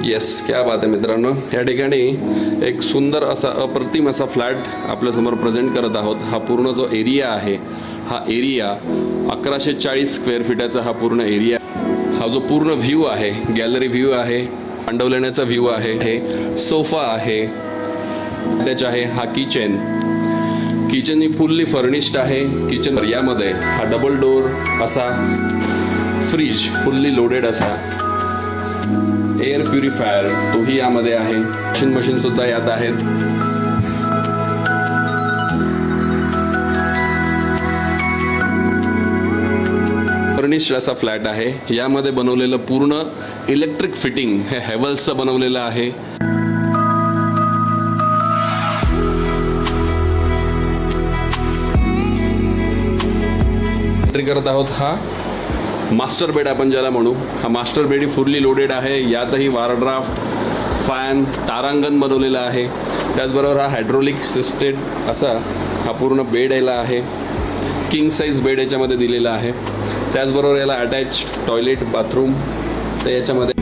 Yes, क्या बात आहे मित्रांनो. या ठिकाणी एक सुंदर असा अप्रतिम असा फ्लॅट आपल्यासमोर प्रेझेंट करत आहोत. हा पूर्ण जो एरिया आहे, हा एरिया 1140 स्क्वेअर फीटाचा हा पूर्ण एरिया. हा जो पूर्ण व्ह्यू आहे, गॅलरी व्ह्यू आहे, पांडवलेण्याचा व्ह्यू आहे, हे सोफा आहे, अटॅच आहे. हा किचन ही फुल्ली फर्निश्ड आहे. किचन यामध्ये हा डबल डोर असा फ्रीज, फुल्ली लोडेड असा एअर प्युरिफायर तोही यामध्ये आहे. वॉशिंग मशीन सुद्धा यात आहेत. फर्निश्ड असा फ्लॅट आहे. यामध्ये बनवलेलं पूर्ण इलेक्ट्रिक फिटिंग हे हेवल्सचं बनवलेलं आहे. करत आहोत हा मास्टर बेड आपण ज्याला म्हणू. हा मास्टर बेड ही फुल्ली लोडेड आहे. यातही वार ड्राफ्ट, फॅन, तारांगण बनवलेलं आहे. त्याचबरोबर हा हायड्रोलिक सिस्टेड असा हा पूर्ण बेड याला आहे. किंग साईज बेड याच्यामध्ये दिलेला आहे. त्याचबरोबर याला अटॅच टॉयलेट, बाथरूम तर याच्यामध्ये